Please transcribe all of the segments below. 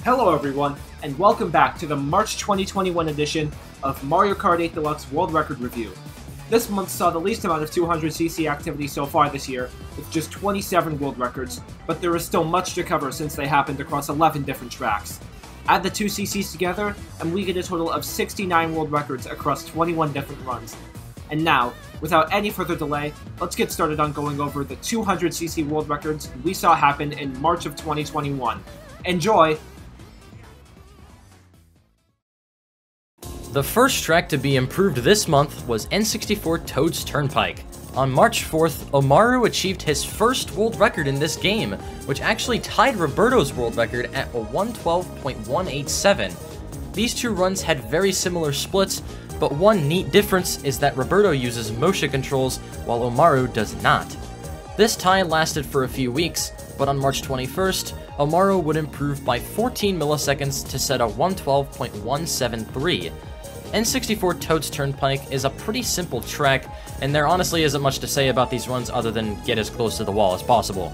Hello everyone, and welcome back to the March 2021 edition of Mario Kart 8 Deluxe World Record Review. This month saw the least amount of 200cc activity so far this year, with just 27 world records, but there is still much to cover since they happened across 11 different tracks. Add the 2cc's together, and we get a total of 69 world records across 21 different runs. And now, without any further delay, let's get started on going over the 200cc world records we saw happen in March of 2021. Enjoy! The first track to be improved this month was N64 Toad's Turnpike. On March 4th, Omaru achieved his first world record in this game, which actually tied Roberto's world record at a 112.187. These two runs had very similar splits, but one neat difference is that Roberto uses motion controls while Omaru does not. This tie lasted for a few weeks, but on March 21st, Omaru would improve by 14 milliseconds to set a 112.173. N64 Toad's Turnpike is a pretty simple track, and there honestly isn't much to say about these runs other than get as close to the wall as possible.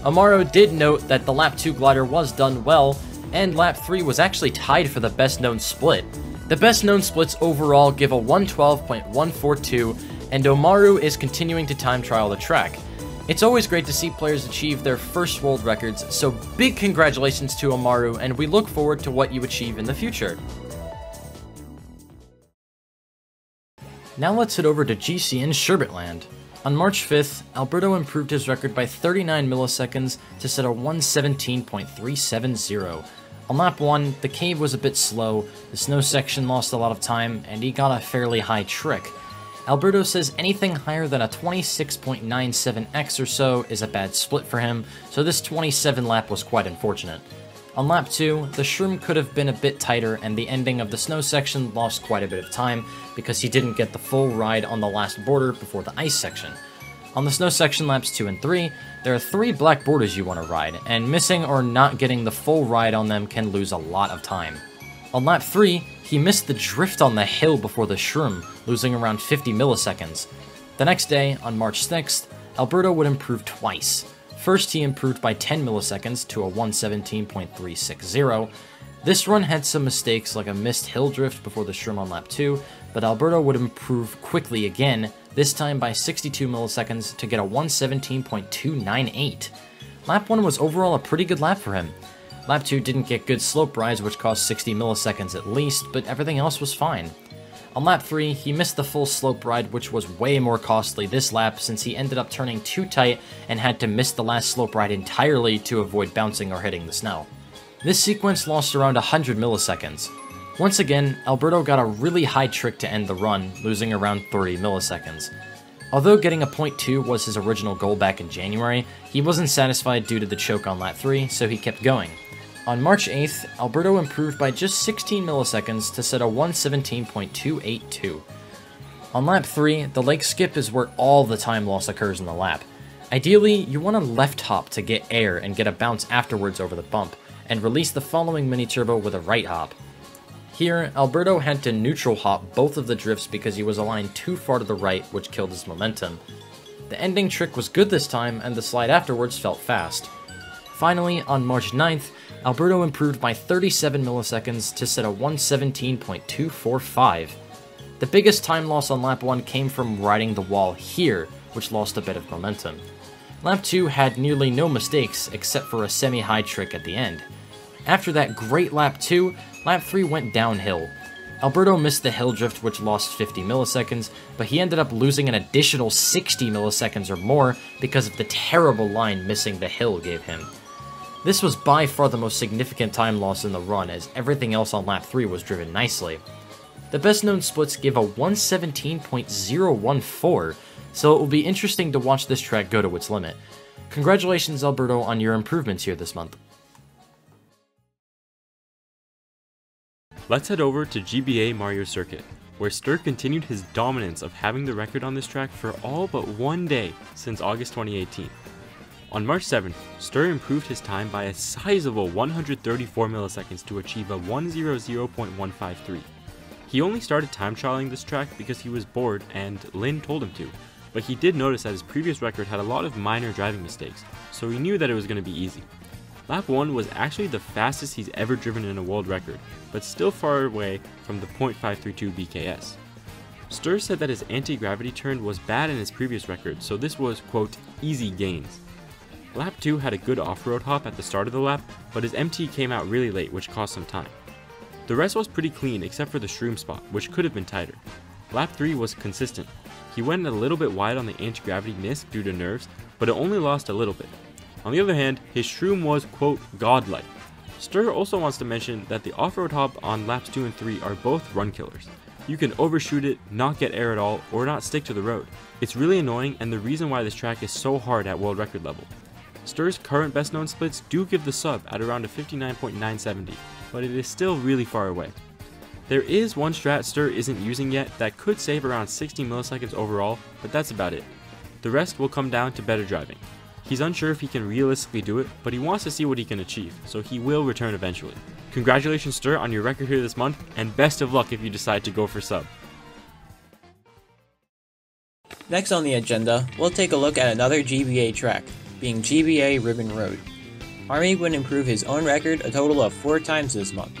Omaru did note that the Lap 2 glider was done well, and Lap 3 was actually tied for the best known split. The best known splits overall give a 112.142, and Omaru is continuing to time trial the track. It's always great to see players achieve their first world records, so big congratulations to Omaru, and we look forward to what you achieve in the future. Now let's head over to GCN Sherbetland. On March 5th, Alberto improved his record by 39 milliseconds to set a 117.370. On lap 1, the cave was a bit slow, the snow section lost a lot of time, and he got a fairly high trick. Alberto says anything higher than a 26.97x or so is a bad split for him, so this 27 lap was quite unfortunate. On lap 2, the shroom could have been a bit tighter and the ending of the snow section lost quite a bit of time because he didn't get the full ride on the last border before the ice section. On the snow section laps 2 and 3, there are 3 black borders you want to ride, and missing or not getting the full ride on them can lose a lot of time. On lap 3, he missed the drift on the hill before the shroom, losing around 50 milliseconds. The next day, on March 6th, Alberto would improve twice. First, he improved by 10 milliseconds to a 117.360. This run had some mistakes like a missed hill drift before the shroom on lap 2, but Alberto would improve quickly again, this time by 62 milliseconds to get a 117.298. Lap 1 was overall a pretty good lap for him. Lap 2 didn't get good slope rides, which cost 60 milliseconds at least, but everything else was fine. On lap 3, he missed the full slope ride, which was way more costly this lap since he ended up turning too tight and had to miss the last slope ride entirely to avoid bouncing or hitting the snow. This sequence lost around 100 milliseconds. Once again, Alberto got a really high trick to end the run, losing around 30 milliseconds. Although getting a .2 was his original goal back in January, he wasn't satisfied due to the choke on lap 3, so he kept going. On March 8th, Alberto improved by just 16 milliseconds to set a 117.282. On lap 3, the lake skip is where all the time loss occurs in the lap. Ideally, you want to left hop to get air and get a bounce afterwards over the bump, and release the following mini-turbo with a right hop. Here, Alberto had to neutral hop both of the drifts because he was aligned too far to the right, which killed his momentum. The ending trick was good this time, and the slide afterwards felt fast. Finally, on March 9th, Alberto improved by 37 milliseconds to set a 117.245. The biggest time loss on lap 1 came from riding the wall here, which lost a bit of momentum. Lap 2 had nearly no mistakes except for a semi-high trick at the end. After that great lap 2, lap 3 went downhill. Alberto missed the hill drift, which lost 50 milliseconds, but he ended up losing an additional 60 milliseconds or more because of the terrible line missing the hill gave him. This was by far the most significant time loss in the run, as everything else on lap 3 was driven nicely. The best known splits give a 117.014, so it will be interesting to watch this track go to its limit. Congratulations, Alberto, on your improvements here this month. Let's head over to GBA Mario Circuit, where Stir continued his dominance of having the record on this track for all but one day since August 2018. On March 7th, Stir improved his time by a sizable 134 milliseconds to achieve a 100.153. He only started time trialing this track because he was bored and Lin told him to, but he did notice that his previous record had a lot of minor driving mistakes, so he knew that it was going to be easy. Lap 1 was actually the fastest he's ever driven in a world record, but still far away from the .532 BKS. Sturr said that his anti-gravity turn was bad in his previous record, so this was, quote, easy gains. Lap 2 had a good off-road hop at the start of the lap, but his MT came out really late, which cost some time. The rest was pretty clean except for the shroom spot, which could have been tighter. Lap 3 was consistent. He went a little bit wide on the anti-gravity miss due to nerves, but it only lost a little bit. On the other hand, his shroom was, quote, godlike. Sturr also wants to mention that the off-road hop on laps 2 and 3 are both run killers. You can overshoot it, not get air at all, or not stick to the road. It's really annoying and the reason why this track is so hard at world record level. Sturr's current best known splits do give the sub at around a 59.970, but it is still really far away. There is one strat Sturr isn't using yet that could save around 60 milliseconds overall, but that's about it. The rest will come down to better driving. He's unsure if he can realistically do it, but he wants to see what he can achieve, so he will return eventually. Congratulations Sturr on your record here this month, and best of luck if you decide to go for sub. Next on the agenda, we'll take a look at another GBA track, being GBA Ribbon Road. Army would improve his own record a total of 4 times this month.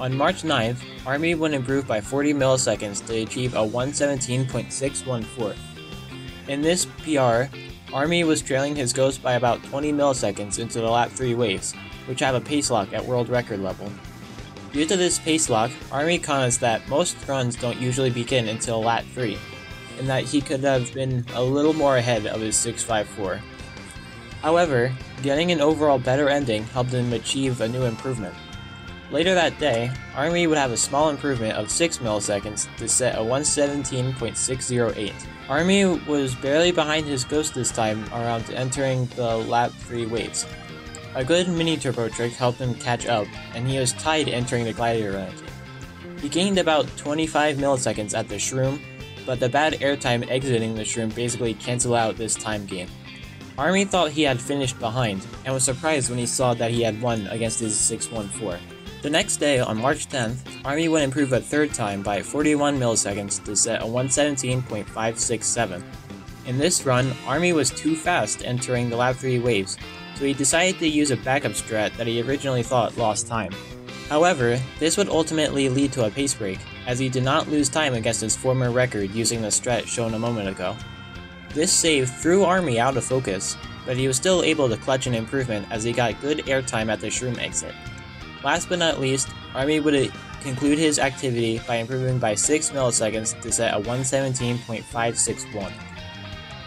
On March 9th, Army would improve by 40 milliseconds to achieve a 117.614. In this PR, Army was trailing his Ghost by about 20 milliseconds into the lap 3 waves, which have a pace lock at world record level. Due to this pace lock, Army comments that most runs don't usually begin until lap 3, and that he could have been a little more ahead of his 654. However, getting an overall better ending helped him achieve a new improvement. Later that day, Army would have a small improvement of 6 milliseconds to set a 117.608. Army was barely behind his Ghost this time around entering the lap 3 waves. A good mini turbo trick helped him catch up, and he was tied entering the Gladiator entry. He gained about 25 milliseconds at the shroom, but the bad airtime exiting the shroom basically canceled out this time gain. Army thought he had finished behind, and was surprised when he saw that he had won against his 614. The next day, on March 10th, Army would improve a third time by 41 milliseconds to set a 117.567. In this run, Army was too fast entering the lap 3 waves, so he decided to use a backup strat that he originally thought lost time. However, this would ultimately lead to a pace break, as he did not lose time against his former record using the strat shown a moment ago. This save threw Army out of focus, but he was still able to clutch an improvement as he got good airtime at the shroom exit. Last but not least, Army would conclude his activity by improving by 6 milliseconds to set a 117.561.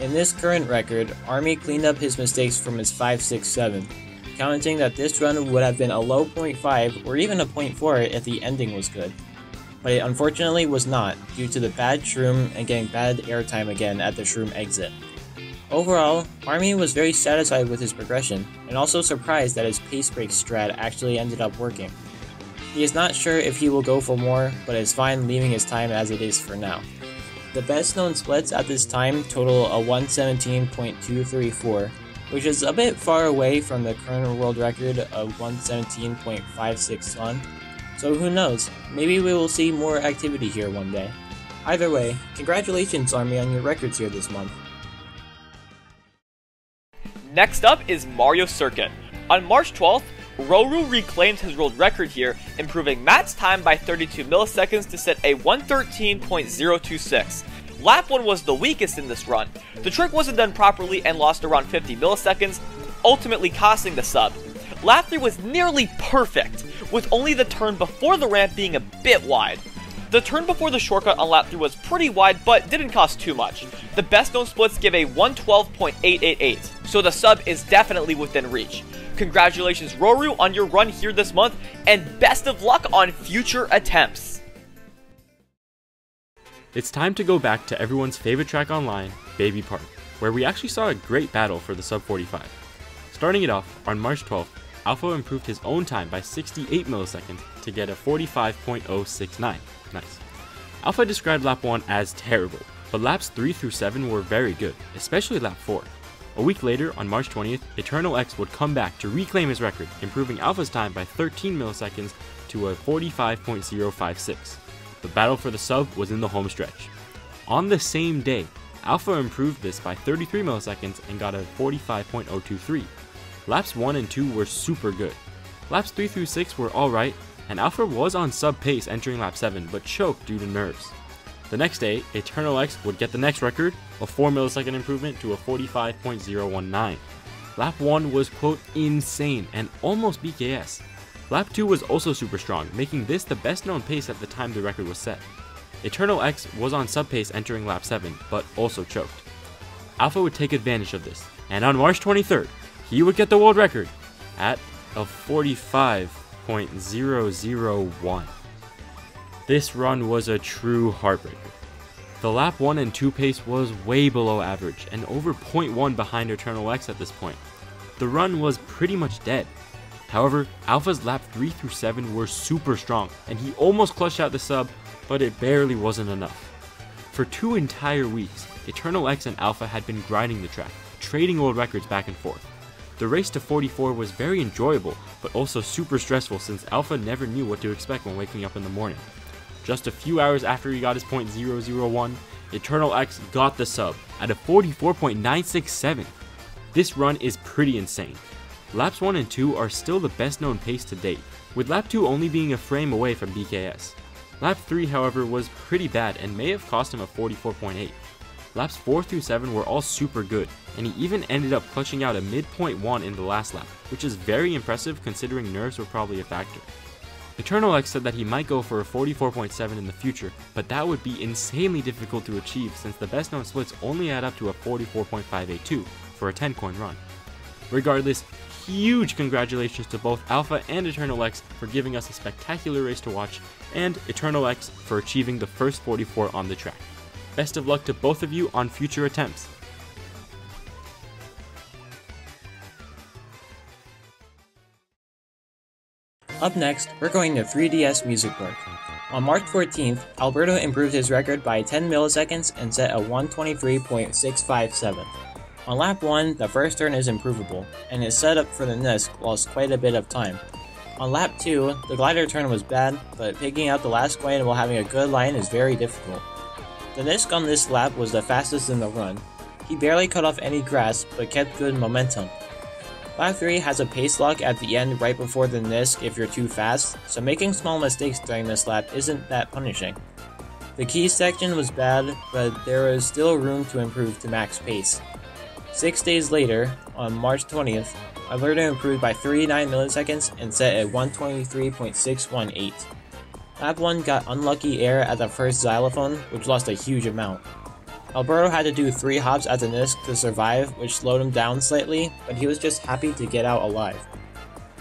In this current record, Army cleaned up his mistakes from his 567, commenting that this run would have been a low 0.5 or even a 0.4 if the ending was good. But it unfortunately was not, due to the bad shroom and getting bad airtime again at the shroom exit. Overall, Army was very satisfied with his progression, and also surprised that his pace break strat actually ended up working. He is not sure if he will go for more, but is fine leaving his time as it is for now. The best known splits at this time total a 117.234, which is a bit far away from the current world record of 117.561, so who knows, maybe we will see more activity here one day. Either way, congratulations Army on your records here this month. Next up is Mario Circuit. On March 12th, Roru reclaimed his world record here, improving Matt's time by 32 milliseconds to set a 113.026. Lap 1 was the weakest in this run. The trick wasn't done properly and lost around 50 milliseconds, ultimately costing the sub. Lap 3 was nearly perfect, with only the turn before the ramp being a bit wide. The turn before the shortcut on lap 3 was pretty wide, but didn't cost too much. The best known splits give a 112.888, so the sub is definitely within reach. Congratulations Roru on your run here this month, and best of luck on future attempts. It's time to go back to everyone's favorite track online, Baby Park, where we actually saw a great battle for the sub 45. Starting it off, on March 12th, Alpha improved his own time by 68 milliseconds to get a 45.069. Nice. Alpha described lap 1 as terrible, but laps 3 through 7 were very good, especially lap 4. A week later, on March 20th, Eternal X would come back to reclaim his record, improving Alpha's time by 13 milliseconds to a 45.056. The battle for the sub was in the home stretch. On the same day, Alpha improved this by 33 milliseconds and got a 45.023. Laps 1 and 2 were super good. Laps 3 through 6 were alright, and Alpha was on sub pace entering lap 7 but choked due to nerves. The next day, Eternal X would get the next record, a 4 millisecond improvement to a 45.019. Lap 1 was quote insane and almost BKS. Lap 2 was also super strong, making this the best known pace at the time the record was set. Eternal X was on sub pace entering lap 7, but also choked. Alpha would take advantage of this, and on March 23rd, he would get the world record at a 45.001. This run was a true heartbreaker. The lap 1 and 2 pace was way below average and over 0.1 behind Eternal X at this point. The run was pretty much dead. However, Alpha's lap 3 through 7 were super strong and he almost clutched out the sub, but it barely wasn't enough. For 2 entire weeks, Eternal X and Alpha had been grinding the track, trading world records back and forth. The race to 44 was very enjoyable, but also super stressful since Alpha never knew what to expect when waking up in the morning. Just a few hours after he got his .001, Eternal X got the sub at a 44.967. This run is pretty insane. Laps 1 and 2 are still the best known pace to date, with lap 2 only being a frame away from BKS. Lap 3 however was pretty bad and may have cost him a 44.8. Laps 4 through 7 were all super good, and he even ended up clutching out a mid.1 in the last lap, which is very impressive considering nerves were probably a factor. Eternal X said that he might go for a 44.7 in the future, but that would be insanely difficult to achieve since the best known splits only add up to a 44.582 for a 10 coin run. Regardless, huge congratulations to both Alpha and Eternal X for giving us a spectacular race to watch, and Eternal X for achieving the first 44 on the track. Best of luck to both of you on future attempts. Up next, we're going to 3DS Music Park. On March 14th, Alberto improved his record by 10 milliseconds and set a 123.657. On lap 1, the first turn is improvable, and his setup for the Nisk lost quite a bit of time. On lap 2, the glider turn was bad, but picking out the last coin while having a good line is very difficult. The Nisk on this lap was the fastest in the run. He barely cut off any grass, but kept good momentum. Lap 3 has a pace lock at the end right before the Nisk if you're too fast, so making small mistakes during this lap isn't that punishing. The key section was bad, but there was still room to improve to max pace. 6 days later, on March 20th, Alberto improved by 39 milliseconds and set a 123.618. Lap 1 got unlucky air at the first xylophone, which lost a huge amount. Alberto had to do 3 hops at the Nisk to survive, which slowed him down slightly, but he was just happy to get out alive.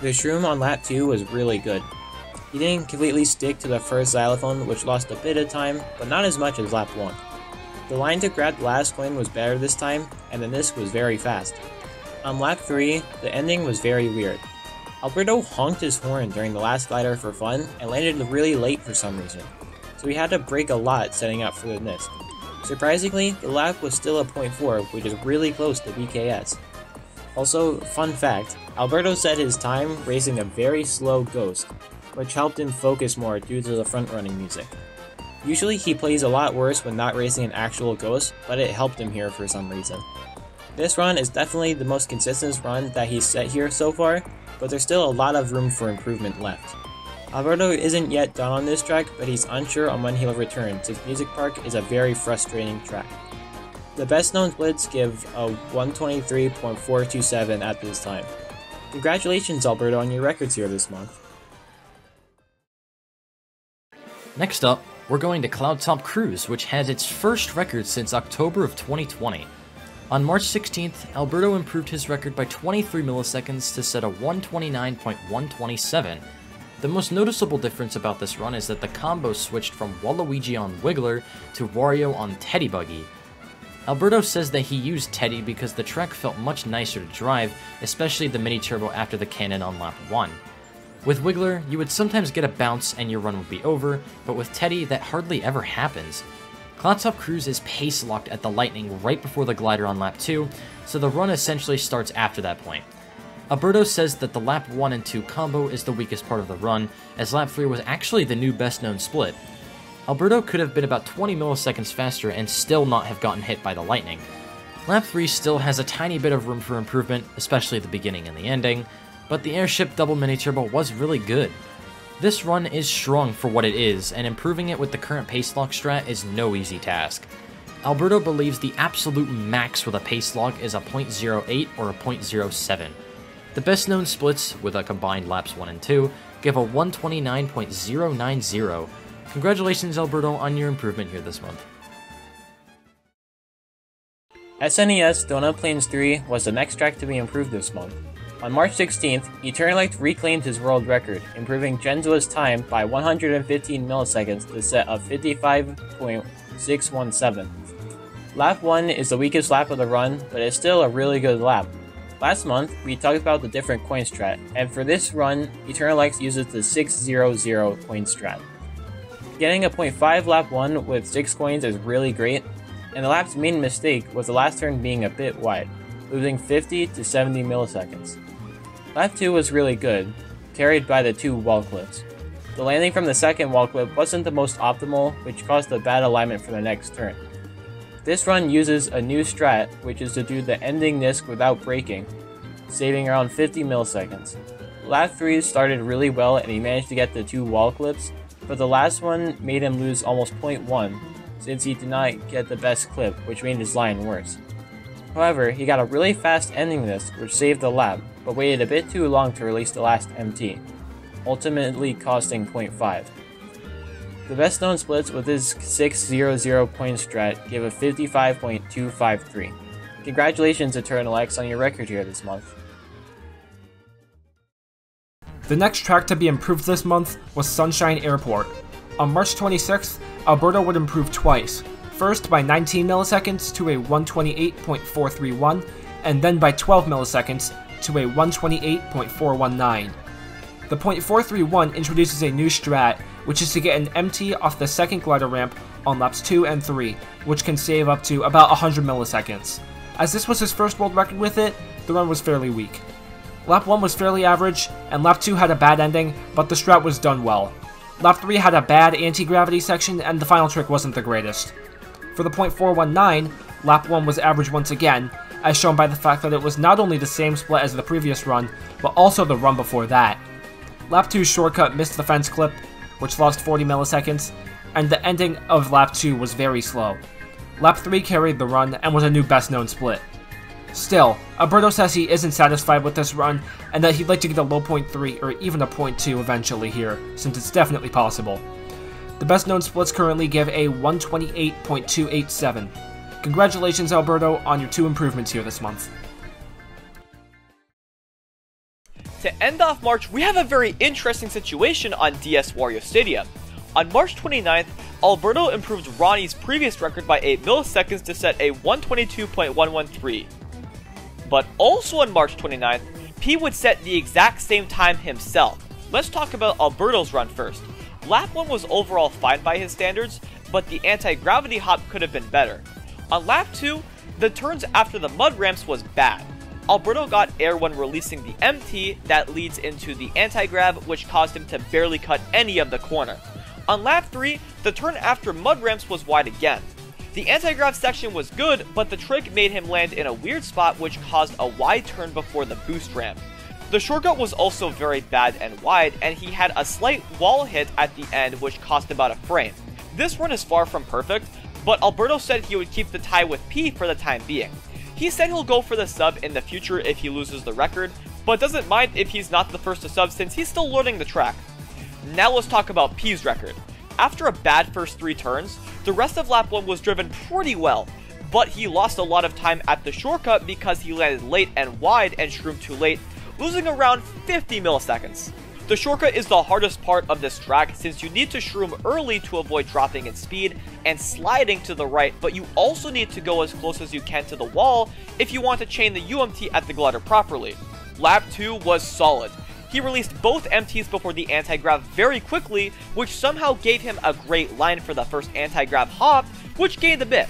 The shroom on lap 2 was really good. He didn't completely stick to the first xylophone, which lost a bit of time, but not as much as lap 1. The line to grab the last coin was better this time, and the Nisk was very fast. On lap 3, the ending was very weird. Alberto honked his horn during the last glider for fun and landed really late for some reason, so he had to brake a lot setting up for the Nisk. Surprisingly, the lap was still a .4, which is really close to BKS. Also, fun fact, Alberto set his time racing a very slow Ghost, which helped him focus more due to the front-running music. Usually he plays a lot worse when not racing an actual Ghost, but it helped him here for some reason. This run is definitely the most consistent run that he's set here so far, but there's still a lot of room for improvement left. Alberto isn't yet done on this track, but he's unsure on when he'll return, since Music Park is a very frustrating track. The best known splits give a 123.427 at this time. Congratulations Alberto on your records here this month. Next up, we're going to Cloudtop Cruise, which has its first record since October of 2020. On March 16th, Alberto improved his record by 23 milliseconds to set a 129.127. The most noticeable difference about this run is that the combo switched from Waluigi on Wiggler to Wario on Teddy Buggy. Alberto says that he used Teddy because the track felt much nicer to drive, especially the mini turbo after the cannon on lap 1. With Wiggler, you would sometimes get a bounce and your run would be over, but with Teddy that hardly ever happens. Cloudtop Cruise is pace locked at the Lightning right before the glider on lap 2, so the run essentially starts after that point. Alberto says that the lap 1 and 2 combo is the weakest part of the run, as lap 3 was actually the new best known split. Alberto could have been about 20 milliseconds faster and still not have gotten hit by the Lightning. Lap 3 still has a tiny bit of room for improvement, especially at the beginning and the ending, but the Airship double mini-turbo was really good. This run is strong for what it is, and improving it with the current pace lock strat is no easy task. Alberto believes the absolute max with a pace lock is a 0.08 or a 0.07. The best known splits, with a combined laps 1 and 2, give a 129.090. Congratulations Alberto on your improvement here this month. SNES Donut Plains 3 was the next track to be improved this month. On March 16th, Eternalight reclaimed his world record, improving Genzua's time by 115 milliseconds to set a 55.617. Lap 1 is the weakest lap of the run, but it's still a really good lap. Last month, we talked about the different coin strat, and for this run, Eternalight uses the 600 coin strat. Getting a 0.5 lap 1 with 6 coins is really great, and the lap's main mistake was the last turn being a bit wide, losing 50 to 70 milliseconds. Lap 2 was really good, carried by the 2 wall clips. The landing from the second wall clip wasn't the most optimal, which caused a bad alignment for the next turn. This run uses a new strat, which is to do the ending disc without braking, saving around 50 milliseconds. Lap 3 started really well and he managed to get the 2 wall clips, but the last one made him lose almost 0.1, since he did not get the best clip, which made his line worse. However, he got a really fast ending disc, which saved the lap, but waited a bit too long to release the last MT, ultimately costing 0.5. The best known splits with his 600 coin strat give a 55.253. Congratulations Eternal X on your record here this month. The next track to be improved this month was Sunshine Airport. On March 26th, Alberto would improve twice, first by 19 milliseconds to a 128.431, and then by 12 milliseconds to a 128.419. The .431 introduces a new strat, which is to get an MT off the second glider ramp on laps 2 and 3, which can save up to about 100 milliseconds. As this was his first world record with it, the run was fairly weak. Lap 1 was fairly average, and lap 2 had a bad ending, but the strat was done well. Lap 3 had a bad anti-gravity section, and the final trick wasn't the greatest. For the .419, lap 1 was average once again, as shown by the fact that it was not only the same split as the previous run, but also the run before that. Lap 2's shortcut missed the fence clip, which lost 40 milliseconds, and the ending of lap 2 was very slow. Lap 3 carried the run and was a new best known split. Still, Alberto says he isn't satisfied with this run, and that he'd like to get a low 0.3 or even a 0.2 eventually here, since it's definitely possible. The best known splits currently give a 128.287. Congratulations Alberto on your 2 improvements here this month. To end off March, we have a very interesting situation on DS Wario Stadium. On March 29th, Alberto improved Ronnie's previous record by 8 milliseconds to set a 122.113. But also on March 29th, P would set the exact same time himself. Let's talk about Alberto's run first. Lap 1 was overall fine by his standards, but the anti-gravity hop could have been better. On lap 2, the turns after the mud ramps was bad. Alberto got air when releasing the MT that leads into the anti-grab, which caused him to barely cut any of the corner. On lap 3, the turn after mud ramps was wide again. The anti-grab section was good, but the trick made him land in a weird spot which caused a wide turn before the boost ramp. The shortcut was also very bad and wide, and he had a slight wall hit at the end which cost about a frame. This run is far from perfect, but Alberto said he would keep the tie with P for the time being. He said he'll go for the sub in the future if he loses the record, but doesn't mind if he's not the first to sub since he's still learning the track. Now let's talk about P's record. After a bad first 3 turns, the rest of lap 1 was driven pretty well, but he lost a lot of time at the shortcut because he landed late and wide and shroomed too late, losing around 50 milliseconds. The shortcut is the hardest part of this track since you need to shroom early to avoid dropping in speed and sliding to the right, but you also need to go as close as you can to the wall if you want to chain the UMT at the glider properly. Lap 2 was solid. He released both MTs before the anti-grab very quickly, which somehow gave him a great line for the first anti-grab hop, which gained a bit.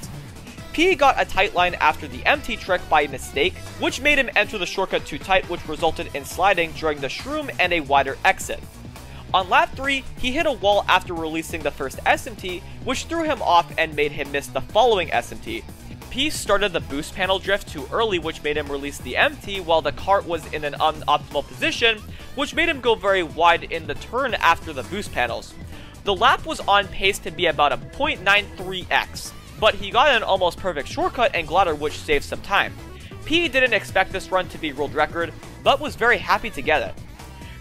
P got a tight line after the MT trick by mistake, which made him enter the shortcut too tight, which resulted in sliding during the shroom and a wider exit. On lap 3, he hit a wall after releasing the first SMT, which threw him off and made him miss the following SMT. P started the boost panel drift too early, which made him release the MT while the kart was in an unoptimal position, which made him go very wide in the turn after the boost panels. The lap was on pace to be about a 0.93x, but he got an almost perfect shortcut and glider which saved some time. P didn't expect this run to be world record, but was very happy to get it.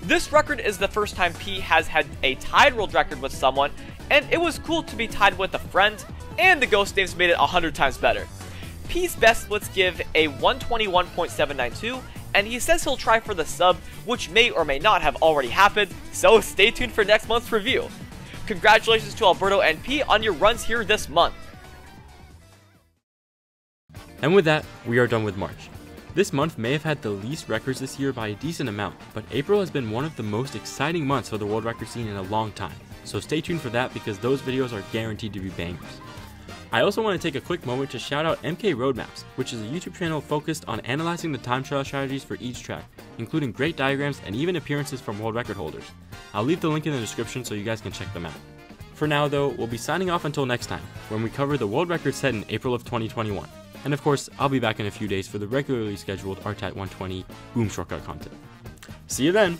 This record is the first time P has had a tied world record with someone, and it was cool to be tied with a friend, and the ghost names made it 100 times better. P's best splits give a 121.792, and he says he'll try for the sub, which may or may not have already happened, so stay tuned for next month's review. Congratulations to Alberto and P on your runs here this month. And with that, we are done with March. This month may have had the least records this year by a decent amount, but April has been one of the most exciting months for the world record scene in a long time, so stay tuned for that because those videos are guaranteed to be bangers. I also want to take a quick moment to shout out MK Roadmaps, which is a YouTube channel focused on analyzing the time trial strategies for each track, including great diagrams and even appearances from world record holders. I'll leave the link in the description so you guys can check them out. For now though, we'll be signing off until next time, when we cover the world record set in April of 2021. And of course, I'll be back in a few days for the regularly scheduled RTAT 120 Boom Shortcut content. See you then!